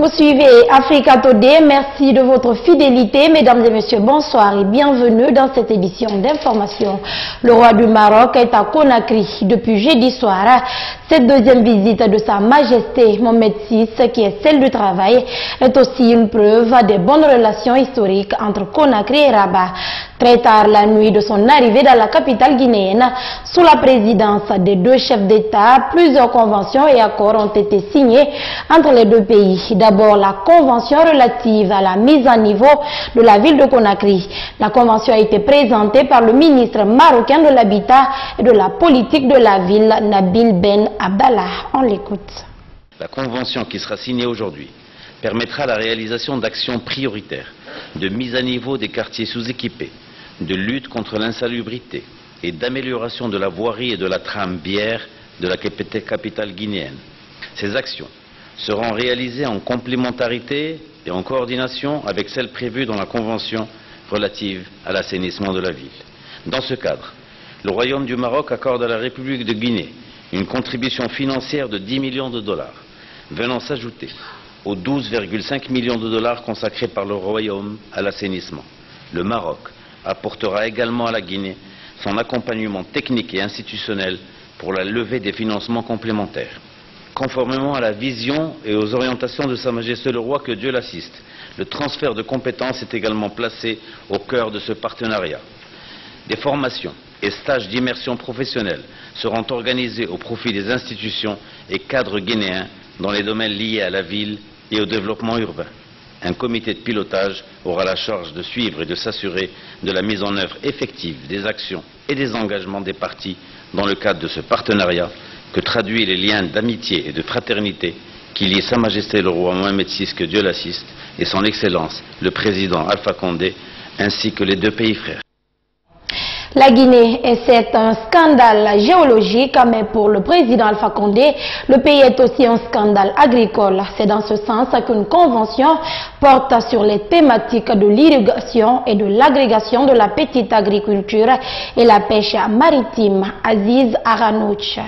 Vous suivez Africa Today, merci de votre fidélité. Mesdames et messieurs, bonsoir et bienvenue dans cette édition d'information. Le roi du Maroc est à Conakry depuis jeudi soir. Cette deuxième visite de Sa Majesté Mohamed VI, qui est celle du travail, est aussi une preuve des bonnes relations historiques entre Conakry et Rabat. Très tard la nuit de son arrivée dans la capitale guinéenne, sous la présidence des deux chefs d'État, plusieurs conventions et accords ont été signés entre les deux pays. D'abord, la convention relative à la mise à niveau de la ville de Conakry. La convention a été présentée par le ministre marocain de l'Habitat et de la politique de la ville, Nabil Ben Abdallah. On l'écoute. La convention qui sera signée aujourd'hui permettra la réalisation d'actions prioritaires de mise à niveau des quartiers sous-équipés, de lutte contre l'insalubrité et d'amélioration de la voirie et de la trame bière de la capitale guinéenne. Ces actions seront réalisées en complémentarité et en coordination avec celles prévues dans la Convention relative à l'assainissement de la ville. Dans ce cadre, le Royaume du Maroc accorde à la République de Guinée une contribution financière de 10 millions de dollars, venant s'ajouter aux 12,5 millions de dollars consacrés par le Royaume à l'assainissement. Le Maroc apportera également à la Guinée son accompagnement technique et institutionnel pour la levée des financements complémentaires. Conformément à la vision et aux orientations de Sa Majesté le Roi, que Dieu l'assiste, le transfert de compétences est également placé au cœur de ce partenariat. Des formations et stages d'immersion professionnelle seront organisés au profit des institutions et cadres guinéens dans les domaines liés à la ville et au développement urbain. Un comité de pilotage aura la charge de suivre et de s'assurer de la mise en œuvre effective des actions et des engagements des parties dans le cadre de ce partenariat que traduit les liens d'amitié et de fraternité qui lient Sa Majesté le Roi Mohamed VI, que Dieu l'assiste, et son Excellence le Président Alpha Condé, ainsi que les deux pays frères. La Guinée, c'est un scandale géologique, mais pour le président Alpha Condé, le pays est aussi un scandale agricole. C'est dans ce sens qu'une convention porte sur les thématiques de l'irrigation et de l'agrégation de la petite agriculture et la pêche maritime. Aziz Aranouch.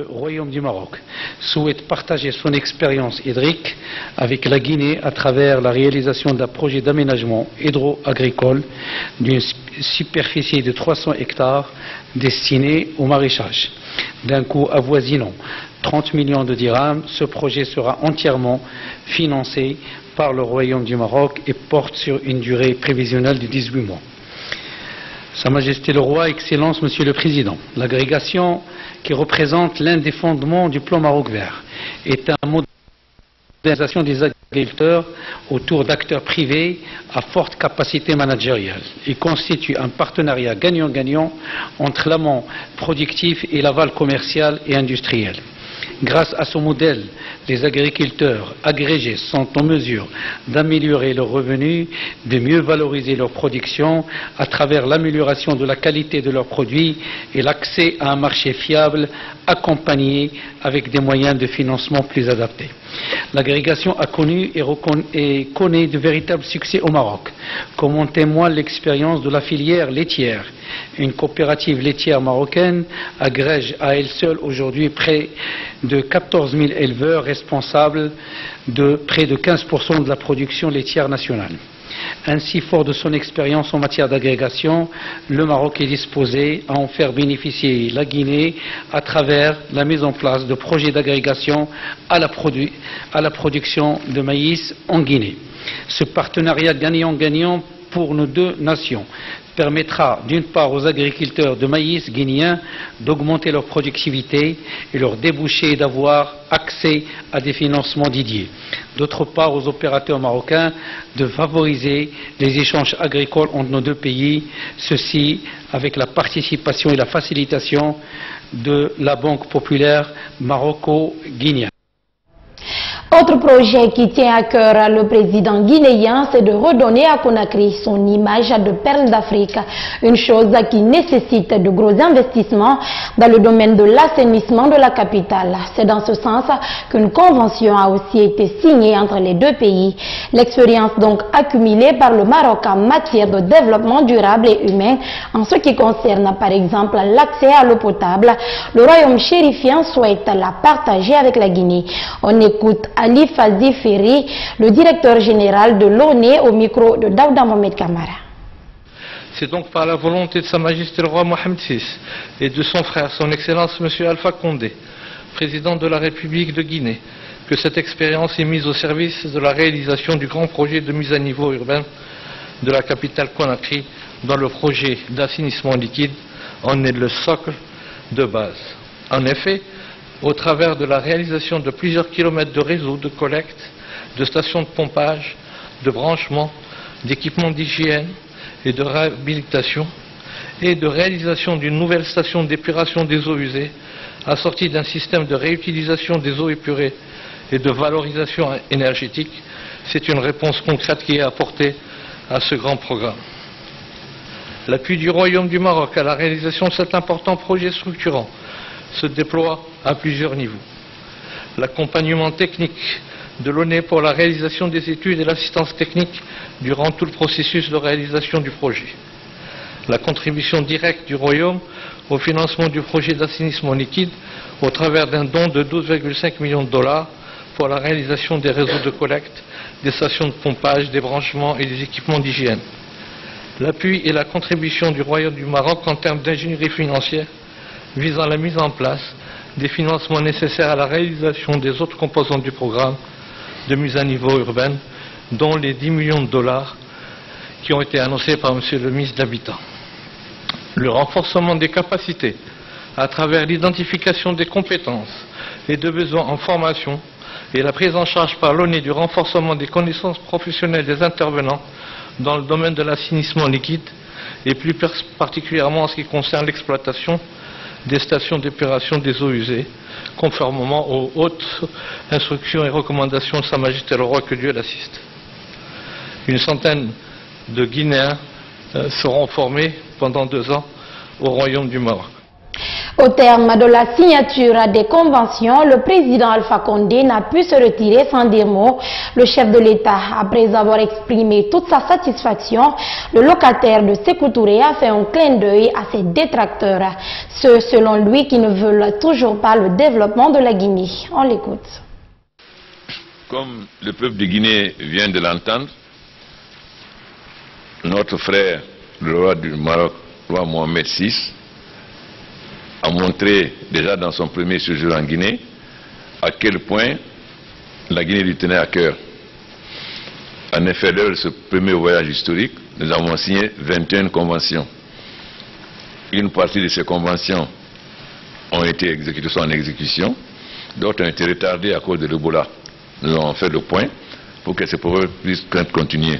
Le Royaume du Maroc souhaite partager son expérience hydrique avec la Guinée à travers la réalisation d'un projet d'aménagement hydro-agricole d'une superficie de 300 hectares destiné au maraîchage. D'un coût avoisinant 30 millions de dirhams, ce projet sera entièrement financé par le Royaume du Maroc et porte sur une durée prévisionnelle de 18 mois. Sa Majesté le Roi, Excellence, Monsieur le Président, l'agrégation qui représente l'un des fondements du plan Maroc vert est un modèle d'organisation des agriculteurs autour d'acteurs privés à forte capacité managériale. Il constitue un partenariat gagnant-gagnant entre l'amont productif et l'aval commercial et industriel. Grâce à ce modèle, les agriculteurs agrégés sont en mesure d'améliorer leurs revenus, de mieux valoriser leur production à travers l'amélioration de la qualité de leurs produits et l'accès à un marché fiable accompagné avec des moyens de financement plus adaptés. L'agrégation a connu et connaît de véritables succès au Maroc, comme en témoigne l'expérience de la filière laitière. Une coopérative laitière marocaine agrège à elle seule aujourd'hui près de 14 000 éleveurs responsables de près de 15% de la production laitière nationale. Ainsi, fort de son expérience en matière d'agrégation, le Maroc est disposé à en faire bénéficier la Guinée à travers la mise en place de projets d'agrégation à la production de maïs en Guinée. Ce partenariat gagnant-gagnant pour nos deux nations permettra d'une part aux agriculteurs de maïs guinéens d'augmenter leur productivité et leur déboucher d'avoir accès à des financements dédiés. D'autre part aux opérateurs marocains de favoriser les échanges agricoles entre nos deux pays, ceci avec la participation et la facilitation de la Banque populaire maroco-guinéenne. Autre projet qui tient à cœur le président guinéen, c'est de redonner à Conakry son image de perle d'Afrique. Une chose qui nécessite de gros investissements dans le domaine de l'assainissement de la capitale. C'est dans ce sens qu'une convention a aussi été signée entre les deux pays. L'expérience donc accumulée par le Maroc en matière de développement durable et humain, en ce qui concerne par exemple l'accès à l'eau potable, le royaume chérifien souhaite la partager avec la Guinée. On écoute Ali Fazi Ferry, le directeur général de l'ONE, au micro de Daouda Mohamed Kamara. C'est donc par la volonté de Sa Majesté le roi Mohamed VI et de son frère, son Excellence M. Alpha Condé, président de la République de Guinée, que cette expérience est mise au service de la réalisation du grand projet de mise à niveau urbain de la capitale Conakry, dont le projet d'assainissement liquide en est le socle de base. En effet, au travers de la réalisation de plusieurs kilomètres de réseaux de collecte, de stations de pompage, de branchement, d'équipements d'hygiène et de réhabilitation, et de réalisation d'une nouvelle station d'épuration des eaux usées, assortie d'un système de réutilisation des eaux épurées et de valorisation énergétique, c'est une réponse concrète qui est apportée à ce grand programme. L'appui du Royaume du Maroc à la réalisation de cet important projet structurant se déploie à plusieurs niveaux. L'accompagnement technique de l'ONE pour la réalisation des études et l'assistance technique durant tout le processus de réalisation du projet. La contribution directe du Royaume au financement du projet d'assainissement liquide au travers d'un don de 12,5 millions de dollars pour la réalisation des réseaux de collecte, des stations de pompage, des branchements et des équipements d'hygiène. L'appui et la contribution du Royaume du Maroc en termes d'ingénierie financière visant la mise en place des financements nécessaires à la réalisation des autres composantes du programme de mise à niveau urbaine, dont les 10 millions de dollars qui ont été annoncés par M. le ministre de l'Habitat. Le renforcement des capacités à travers l'identification des compétences et de besoins en formation et la prise en charge par l'ONE du renforcement des connaissances professionnelles des intervenants dans le domaine de l'assainissement liquide et plus particulièrement en ce qui concerne l'exploitation des stations d'épuration des eaux usées, conformément aux hautes instructions et recommandations de Sa Majesté le Roi, que Dieu l'assiste. Une centaine de Guinéens seront formés pendant 2 ans au Royaume du Maroc. Au terme de la signature des conventions, le président Alpha Condé n'a pu se retirer sans dire mot. Le chef de l'État, après avoir exprimé toute sa satisfaction, le locataire de Sékou Touré a fait un clin d'œil à ses détracteurs, ceux selon lui qui ne veulent toujours pas le développement de la Guinée. On l'écoute. Comme le peuple de Guinée vient de l'entendre, notre frère, le roi du Maroc, roi Mohamed VI, a montré déjà dans son premier séjour en Guinée à quel point la Guinée lui tenait à cœur. En effet, lors de ce premier voyage historique, nous avons signé 21 conventions. Une partie de ces conventions ont été exécutées, sont en exécution, d'autres ont été retardées à cause de l'Ebola. Nous avons fait le point pour que ces problèmes puissent continuer.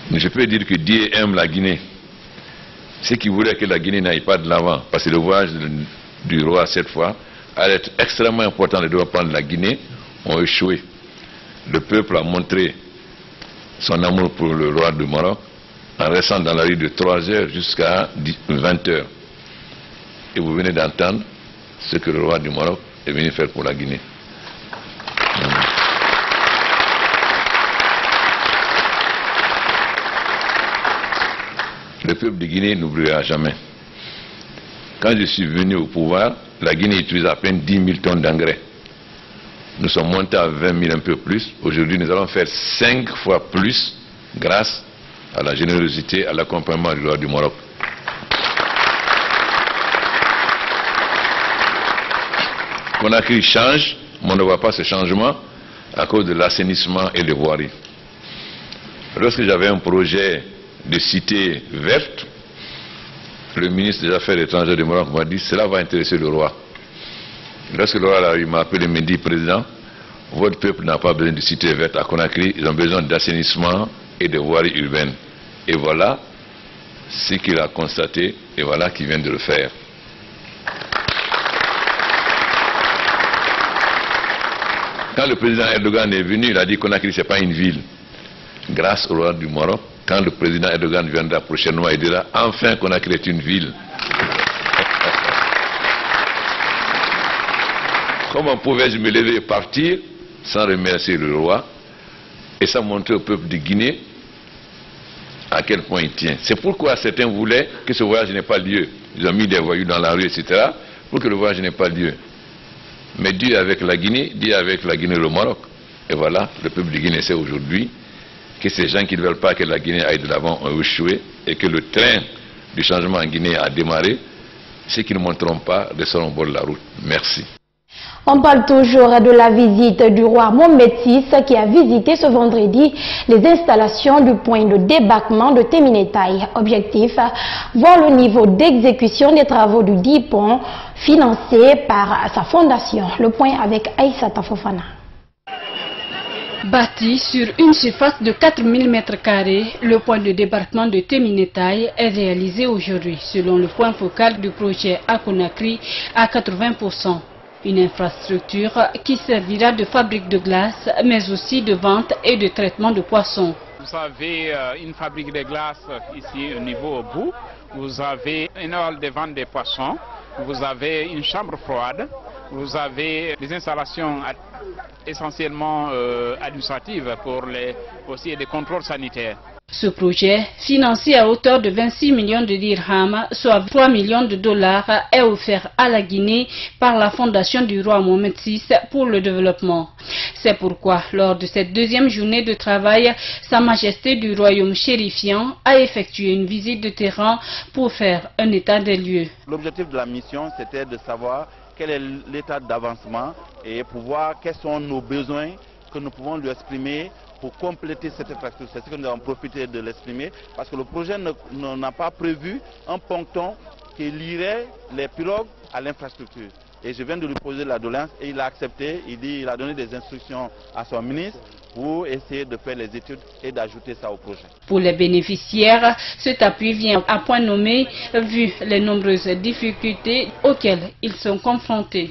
Mais je peux dire que Dieu aime la Guinée. Ceux qui voulaient que la Guinée n'aille pas de l'avant, parce que le voyage du roi cette fois allait être extrêmement important de devoir prendre la Guinée, ont échoué. Le peuple a montré son amour pour le roi du Maroc en restant dans la rue de 3 heures jusqu'à 20 heures. Et vous venez d'entendre ce que le roi du Maroc est venu faire pour la Guinée. Le peuple de Guinée n'oubliera jamais. Quand je suis venu au pouvoir, la Guinée utilisait à peine 10 000 tonnes d'engrais. Nous sommes montés à 20 000, un peu plus. Aujourd'hui, nous allons faire 5 fois plus grâce à la générosité, à l'accompagnement du roi du Maroc. Conakry change, mais on ne voit pas ce changement à cause de l'assainissement et des voiries. Lorsque j'avais un projet de cité verte, le ministre des Affaires étrangères du Maroc m'a dit cela va intéresser le roi. Lorsque le roi m'a appelé, il m'a dit président, votre peuple n'a pas besoin de cité verte à Conakry, ils ont besoin d'assainissement et de voiries urbaines. Et voilà ce qu'il a constaté et voilà qu'il vient de le faire. Quand le président Erdogan est venu, il a dit Conakry ce n'est pas une ville. Grâce au roi du Maroc, quand le président Erdogan viendra prochainement, il dira enfin Conakry est une ville. Comment pouvais-je me lever et partir sans remercier le roi et sans montrer au peuple de Guinée à quel point il tient. C'est pourquoi certains voulaient que ce voyage n'ait pas lieu. Ils ont mis des voyous dans la rue, etc., pour que le voyage n'ait pas lieu. mais dit avec la Guinée, dit avec la Guinée et le Maroc. Et voilà, le peuple du Guinée sait aujourd'hui que ces gens qui ne veulent pas que la Guinée aille de l'avant ont échoué et que le train du changement en Guinée a démarré. Ceux qui ne monteront pas resteront au bord de la route. Merci. On parle toujours de la visite du roi Mohamed VI qui a visité ce vendredi les installations du point de débarquement de Teminetaï. Objectif, voir le niveau d'exécution des travaux du dit pont financé par sa fondation. Le point avec Aïssata Fofana. Bâti sur une surface de 4000 m², le point de débarquement de Teminetaï est réalisé aujourd'hui selon le point focal du projet à Conakry à 80%. Une infrastructure qui servira de fabrique de glace, mais aussi de vente et de traitement de poissons. Vous avez une fabrique de glace ici au niveau au bout. Vous avez une hall de vente des poissons. Vous avez une chambre froide. Vous avez des installations essentiellement administratives pour aussi des contrôles sanitaires. Ce projet, financé à hauteur de 26 millions de dirhams, soit 3 millions de dollars, est offert à la Guinée par la fondation du roi Mohamed VI pour le développement. C'est pourquoi, lors de cette deuxième journée de travail, Sa Majesté du Royaume chérifien a effectué une visite de terrain pour faire un état des lieux. L'objectif de la mission, c'était de savoir quel est l'état d'avancement et pour voir quels sont nos besoins que nous pouvons lui exprimer pour compléter cette infrastructure. C'est ce que nous avons profité de l'exprimer parce que le projet n'a pas prévu un ponton qui lierait les pirogues à l'infrastructure. Et je viens de lui poser la doléance et il a accepté, il a donné des instructions à son ministre pour essayer de faire les études et d'ajouter ça au projet. Pour les bénéficiaires, cet appui vient à point nommé vu les nombreuses difficultés auxquelles ils sont confrontés.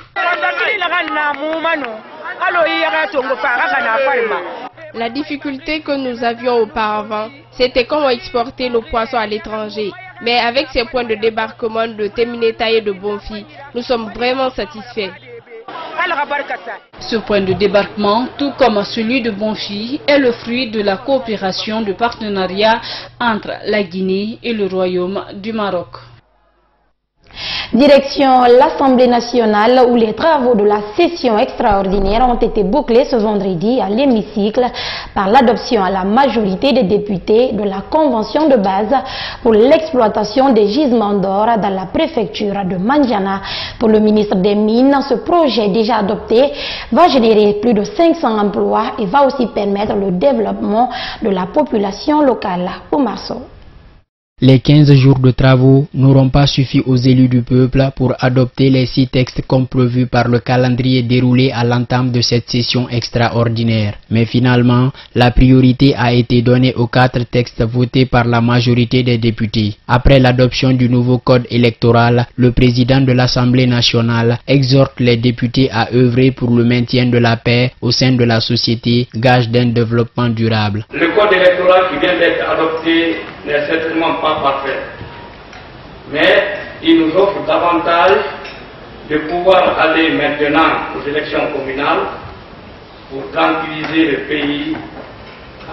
La difficulté que nous avions auparavant, c'était comment exporter le poisson à l'étranger. Mais avec ces points de débarquement de Teminetaï et de Bonfi, nous sommes vraiment satisfaits. Ce point de débarquement, tout comme celui de Bonfi, est le fruit de la coopération de partenariat entre la Guinée et le Royaume du Maroc. Direction l'Assemblée nationale où les travaux de la session extraordinaire ont été bouclés ce vendredi à l'hémicycle par l'adoption à la majorité des députés de la convention de base pour l'exploitation des gisements d'or dans la préfecture de Mandiana. Pour le ministre des Mines, ce projet déjà adopté va générer plus de 500 emplois et va aussi permettre le développement de la population locale. Omar Sow. Les 15 jours de travaux n'auront pas suffi aux élus du peuple pour adopter les 6 textes comme prévu par le calendrier déroulé à l'entame de cette session extraordinaire. Mais finalement, la priorité a été donnée aux 4 textes votés par la majorité des députés. Après l'adoption du nouveau code électoral, le président de l'Assemblée nationale exhorte les députés à œuvrer pour le maintien de la paix au sein de la société, gage d'un développement durable. Le code électoral qui vient d'être adopté n'est certainement pas parfait, mais il nous offre davantage de pouvoir aller maintenant aux élections communales pour tranquilliser le pays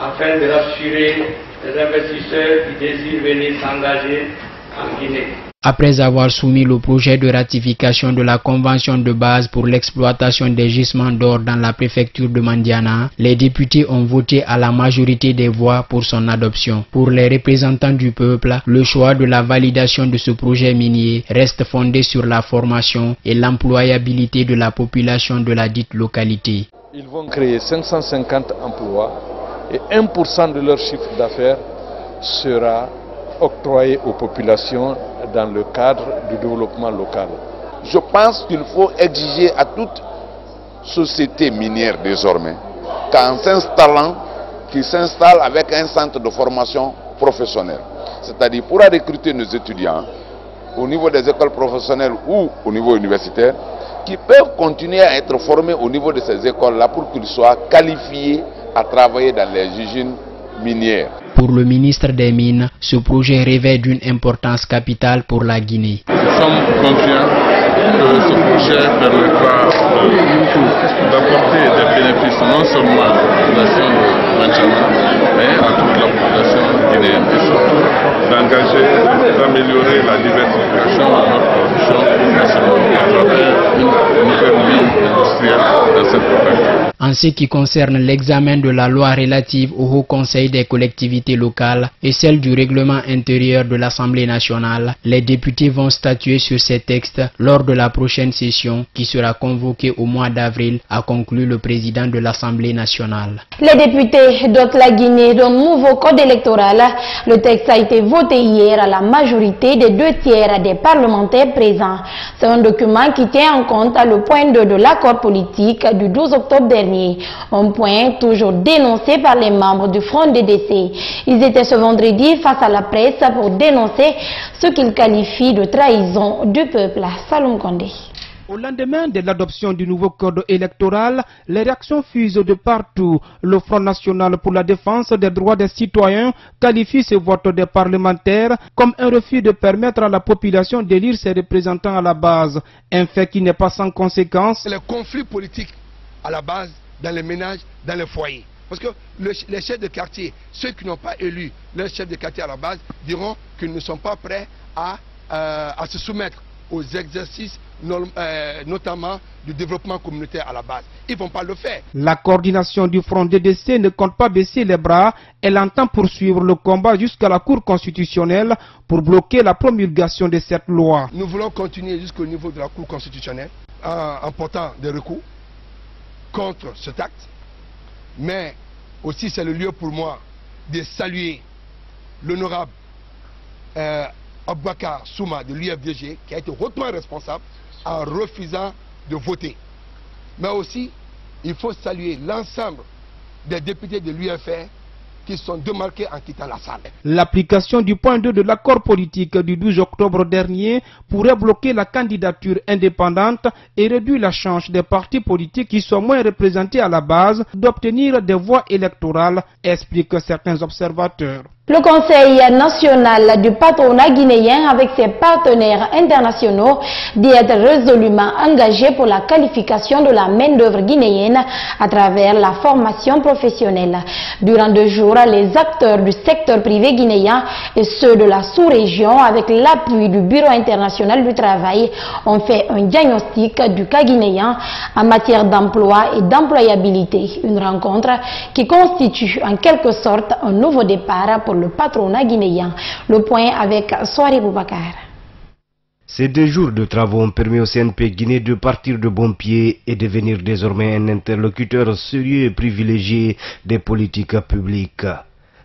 afin de rassurer les investisseurs qui désirent venir s'engager en Guinée. Après avoir soumis le projet de ratification de la convention de base pour l'exploitation des gisements d'or dans la préfecture de Mandiana, les députés ont voté à la majorité des voix pour son adoption. Pour les représentants du peuple, le choix de la validation de ce projet minier reste fondé sur la formation et l'employabilité de la population de la dite localité. Ils vont créer 550 emplois et 1% de leur chiffre d'affaires sera octroyé aux populations dans le cadre du développement local. Je pense qu'il faut exiger à toute société minière désormais qu'en s'installant, qu'ils s'installent avec un centre de formation professionnelle. C'est-à-dire pour recruter nos étudiants au niveau des écoles professionnelles ou au niveau universitaire, qui peuvent continuer à être formés au niveau de ces écoles-là pour qu'ils soient qualifiés à travailler dans les usines minières. Pour le ministre des Mines, ce projet revêt d'une importance capitale pour la Guinée. Nous sommes confiants que ce projet permettra d'apporter des bénéfices non seulement à la population de Mandiana, mais à toute la population guinéenne et surtout d'engager, d'améliorer la diversification de notre production nationale à travers une nouvelle ligne En ce qui concerne l'examen de la loi relative au Haut Conseil des collectivités locales et celle du règlement intérieur de l'Assemblée nationale, les députés vont statuer sur ces textes lors de la prochaine session qui sera convoquée au mois d'avril, a conclu le président de l'Assemblée nationale. Les députés dotent la Guinée d'un nouveau code électoral. Le texte a été voté hier à la majorité des 2/3 des parlementaires présents. C'est un document qui tient en compte le point 2 de l'accord politique du 12 octobre dernier. Un point toujours dénoncé par les membres du Front DDC. Ils étaient ce vendredi face à la presse pour dénoncer ce qu'ils qualifient de trahison du peuple. Salom Kondé. Au lendemain de l'adoption du nouveau code électoral, les réactions fusent de partout. Le Front national pour la défense des droits des citoyens qualifie ce vote des parlementaires comme un refus de permettre à la population d'élire ses représentants à la base. Un fait qui n'est pas sans conséquence. Les conflits politiques à la base, dans les ménages, dans les foyers. Parce que les chefs de quartier, ceux qui n'ont pas élu leurs chefs de quartier à la base, diront qu'ils ne sont pas prêts à se soumettre aux exercices, notamment du développement communautaire à la base. Ils ne vont pas le faire. La coordination du Front DDC ne compte pas baisser les bras. Elle entend poursuivre le combat jusqu'à la Cour constitutionnelle pour bloquer la promulgation de cette loi. Nous voulons continuer jusqu'au niveau de la Cour constitutionnelle en portant des recours contre cet acte, mais aussi c'est le lieu pour moi de saluer l'honorable Aboubakar Souma de l'UFDG qui a été hautement responsable en refusant de voter. Mais aussi, il faut saluer l'ensemble des députés de l'UFR qui sont démarqués en quittant la salle. L'application du point 2 de l'accord politique du 12 octobre dernier pourrait bloquer la candidature indépendante et réduire la chance des partis politiques qui sont moins représentés à la base d'obtenir des voix électorales, expliquent certains observateurs. Le Conseil national du patronat guinéen avec ses partenaires internationaux dit être résolument engagé pour la qualification de la main-d'œuvre guinéenne à travers la formation professionnelle. Durant 2 jours, les acteurs du secteur privé guinéen et ceux de la sous-région avec l'appui du Bureau international du travail ont fait un diagnostic du cas guinéen en matière d'emploi et d'employabilité. Une rencontre qui constitue en quelque sorte un nouveau départ pour le patronat guinéen. Le point avec Soari Boubacar. Ces 2 jours de travaux ont permis au CNP Guinée de partir de bon pied et devenir désormais un interlocuteur sérieux et privilégié des politiques publiques.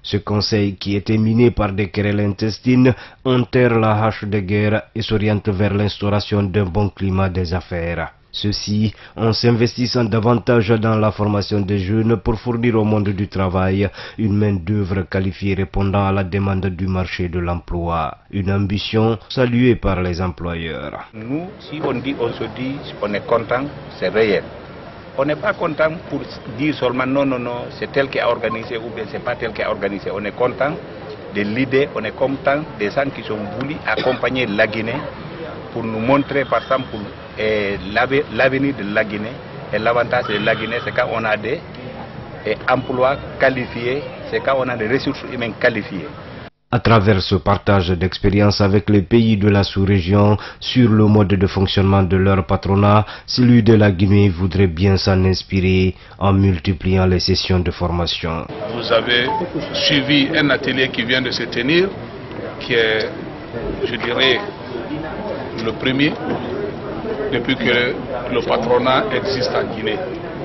Ce conseil, qui était miné par des querelles intestines, enterre la hache de guerre et s'oriente vers l'instauration d'un bon climat des affaires. Ceci en s'investissant davantage dans la formation des jeunes pour fournir au monde du travail une main-d'œuvre qualifiée répondant à la demande du marché de l'emploi. Une ambition saluée par les employeurs. Nous, si on se dit, on est content, c'est réel. On n'est pas content pour dire seulement non, c'est tel qui a organisé ou bien c'est pas tel qui a organisé. On est content de l'idée, on est content des gens qui sont voulu accompagner la Guinée pour nous montrer par exemple l'avenir de la Guinée. Et l'avantage de la Guinée, c'est quand on a des emplois qualifiés, c'est quand on a des ressources humaines qualifiées. À travers ce partage d'expérience avec les pays de la sous-région sur le mode de fonctionnement de leur patronat, celui de la Guinée voudrait bien s'en inspirer en multipliant les sessions de formation. Vous avez suivi un atelier qui vient de se tenir, qui est, je dirais, le premier depuis que le patronat existe en Guinée.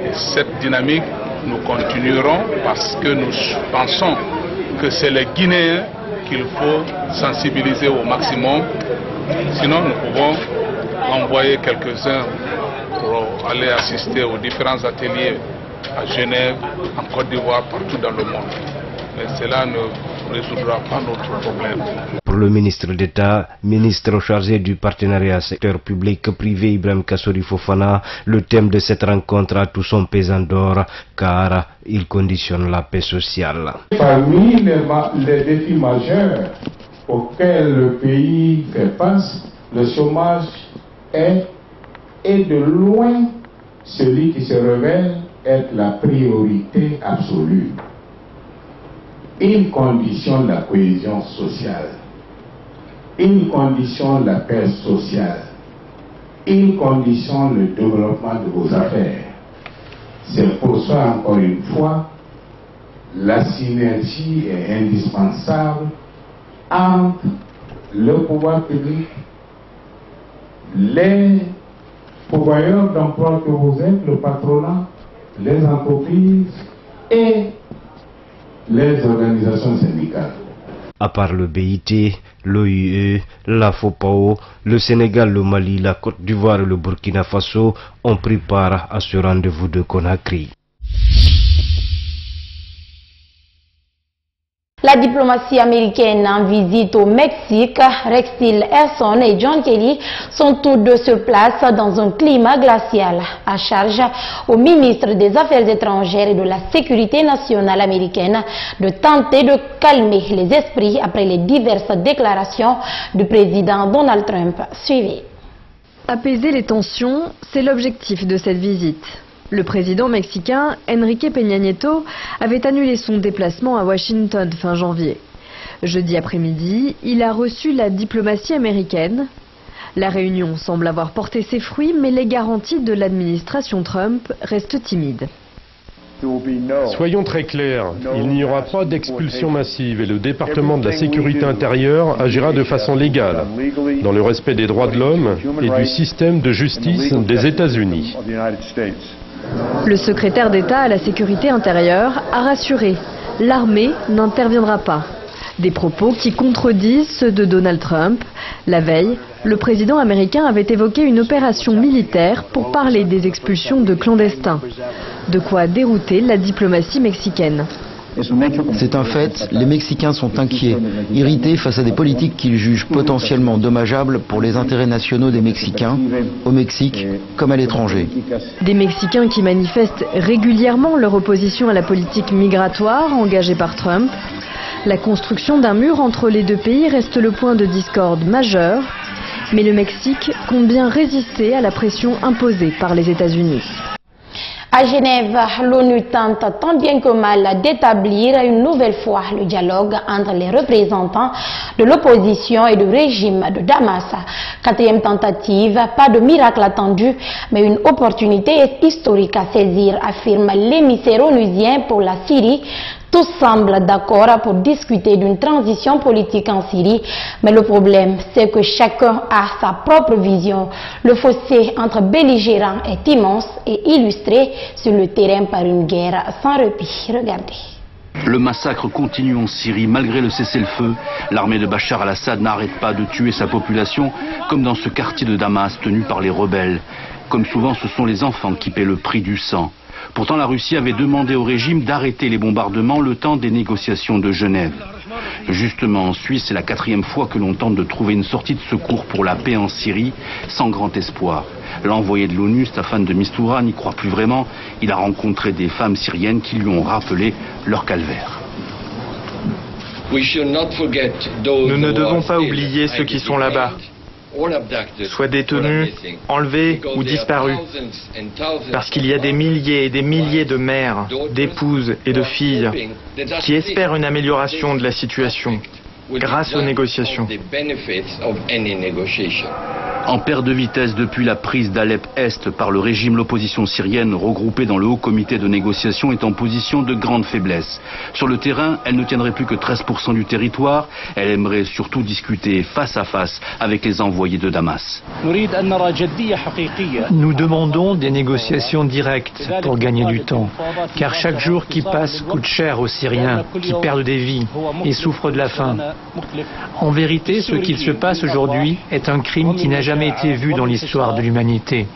Et cette dynamique, nous continuerons parce que nous pensons que c'est les Guinéens qu'il faut sensibiliser au maximum. Sinon, nous pouvons envoyer quelques-uns pour aller assister aux différents ateliers à Genève, en Côte d'Ivoire, partout dans le monde. Mais cela ne résoudra pas notre problème. Pour le ministre d'État, ministre chargé du partenariat secteur public-privé Ibrahim Kassori Fofana, le thème de cette rencontre a tout son pesant d'or car il conditionne la paix sociale. Parmi les défis majeurs auxquels le pays fait face, le chômage est de loin celui qui se révèle être la priorité absolue. Il conditionne la cohésion sociale, il conditionne la paix sociale, il conditionne le développement de vos affaires. C'est pour ça, encore une fois, la synergie est indispensable entre le pouvoir public, les pourvoyeurs d'emploi que vous êtes, le patronat, les entreprises et les organisations syndicales. À part le BIT, l'OIE, la FOPAO, le Sénégal, le Mali, la Côte d'Ivoire et le Burkina Faso ont pris part à ce rendez-vous de Conakry. La diplomatie américaine en visite au Mexique, Rex Tillerson et John Kelly sont tous deux sur place dans un climat glacial. À charge au ministre des Affaires étrangères et de la Sécurité nationale américaine de tenter de calmer les esprits après les diverses déclarations du président Donald Trump. Suivez. Apaiser les tensions, c'est l'objectif de cette visite. Le président mexicain Enrique Peña Nieto avait annulé son déplacement à Washington fin janvier. Jeudi après-midi, il a reçu la diplomatie américaine. La réunion semble avoir porté ses fruits, mais les garanties de l'administration Trump restent timides. Soyons très clairs, il n'y aura pas d'expulsion massive et le département de la sécurité intérieure agira de façon légale, dans le respect des droits de l'homme et du système de justice des États-Unis. Le secrétaire d'État à la sécurité intérieure a rassuré, l'armée n'interviendra pas. Des propos qui contredisent ceux de Donald Trump. La veille, le président américain avait évoqué une opération militaire pour parler des expulsions de clandestins. De quoi dérouter la diplomatie mexicaine. C'est un fait, les Mexicains sont inquiets, irrités face à des politiques qu'ils jugent potentiellement dommageables pour les intérêts nationaux des Mexicains, au Mexique comme à l'étranger. Des Mexicains qui manifestent régulièrement leur opposition à la politique migratoire engagée par Trump. La construction d'un mur entre les deux pays reste le point de discorde majeur, mais le Mexique compte bien résister à la pression imposée par les États-Unis. À Genève, l'ONU tente tant bien que mal d'établir une nouvelle fois le dialogue entre les représentants de l'opposition et du régime de Damas. Quatrième tentative, pas de miracle attendu, mais une opportunité historique à saisir, affirme l'émissaire onusien pour la Syrie. Tous semblent d'accord pour discuter d'une transition politique en Syrie, mais le problème, c'est que chacun a sa propre vision. Le fossé entre belligérants est immense et illustré sur le terrain par une guerre sans répit. Regardez. Le massacre continue en Syrie malgré le cessez-le-feu. L'armée de Bachar al-Assad n'arrête pas de tuer sa population, comme dans ce quartier de Damas tenu par les rebelles. Comme souvent, ce sont les enfants qui paient le prix du sang. Pourtant, la Russie avait demandé au régime d'arrêter les bombardements le temps des négociations de Genève. Justement, en Suisse, c'est la quatrième fois que l'on tente de trouver une sortie de secours pour la paix en Syrie, sans grand espoir. L'envoyé de l'ONU, Staffan de Mistura, n'y croit plus vraiment. Il a rencontré des femmes syriennes qui lui ont rappelé leur calvaire. Nous ne devons pas oublier ceux qui sont là-bas, soit détenus, enlevés ou disparus, parce qu'il y a des milliers et des milliers de mères, d'épouses et de filles qui espèrent une amélioration de la situation grâce aux négociations. En perte de vitesse depuis la prise d'Alep-Est par le régime, l'opposition syrienne regroupée dans le haut comité de négociation est en position de grande faiblesse. Sur le terrain, elle ne tiendrait plus que 13% du territoire. Elle aimerait surtout discuter face à face avec les envoyés de Damas. Nous demandons des négociations directes pour gagner du temps, car chaque jour qui passe coûte cher aux Syriens, qui perdent des vies et souffrent de la faim. En vérité, ce qu'il se passe aujourd'hui est un crime qui n'a jamais été vu dans l'histoire de l'humanité.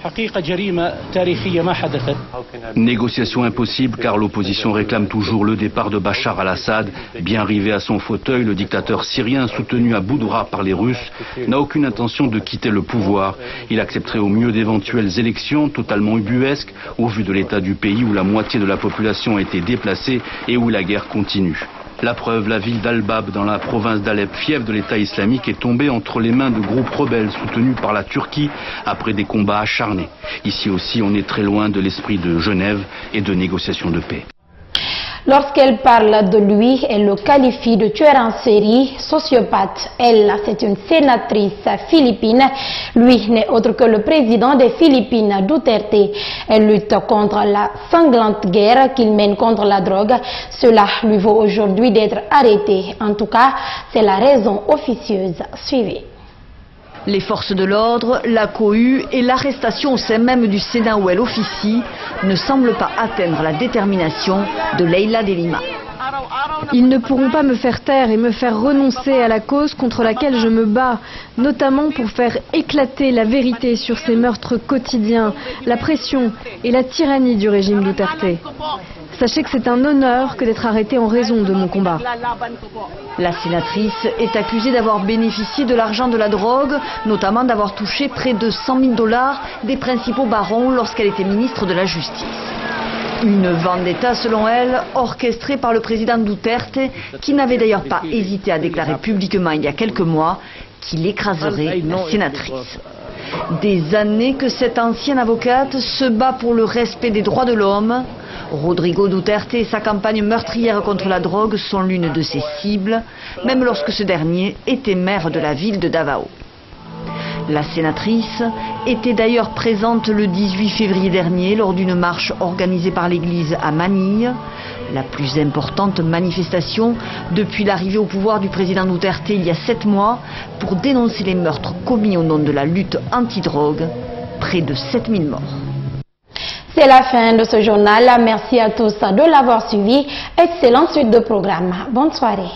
Négociation impossible car l'opposition réclame toujours le départ de Bachar al-Assad. Bien arrivé à son fauteuil, le dictateur syrien, soutenu à bout de bras par les Russes, n'a aucune intention de quitter le pouvoir. Il accepterait au mieux d'éventuelles élections totalement ubuesques au vu de l'état du pays où la moitié de la population a été déplacée et où la guerre continue. La preuve, la ville d'Al-Bab dans la province d'Alep, fief de l'État islamique, est tombée entre les mains de groupes rebelles soutenus par la Turquie après des combats acharnés. Ici aussi, on est très loin de l'esprit de Genève et de négociations de paix. Lorsqu'elle parle de lui, elle le qualifie de tueur en série, sociopathe. Elle, c'est une sénatrice philippine. Lui n'est autre que le président des Philippines, Duterte. Elle lutte contre la sanglante guerre qu'il mène contre la drogue. Cela lui vaut aujourd'hui d'être arrêté. En tout cas, c'est la raison officieuse. Suivez. Les forces de l'ordre, la cohue et l'arrestation au sein même du Sénat où elle officie ne semblent pas atteindre la détermination de Leila de Lima. Ils ne pourront pas me faire taire et me faire renoncer à la cause contre laquelle je me bats, notamment pour faire éclater la vérité sur ces meurtres quotidiens, la pression et la tyrannie du régime Duterte. Sachez que c'est un honneur que d'être arrêté en raison de mon combat. La sénatrice est accusée d'avoir bénéficié de l'argent de la drogue, notamment d'avoir touché près de 100 000 $ des principaux barons lorsqu'elle était ministre de la Justice. Une vendetta, selon elle, orchestrée par le président Duterte, qui n'avait d'ailleurs pas hésité à déclarer publiquement il y a quelques mois qu'il écraserait la sénatrice. Des années que cette ancienne avocate se bat pour le respect des droits de l'homme. Rodrigo Duterte et sa campagne meurtrière contre la drogue sont l'une de ses cibles, même lorsque ce dernier était maire de la ville de Davao. La sénatrice était d'ailleurs présente le 18 février dernier lors d'une marche organisée par l'église à Manille, la plus importante manifestation depuis l'arrivée au pouvoir du président Duterte il y a 7 mois pour dénoncer les meurtres commis au nom de la lutte anti-drogue, près de 7000 morts. C'est la fin de ce journal. Merci à tous de l'avoir suivi. Excellente suite de programme. Bonne soirée.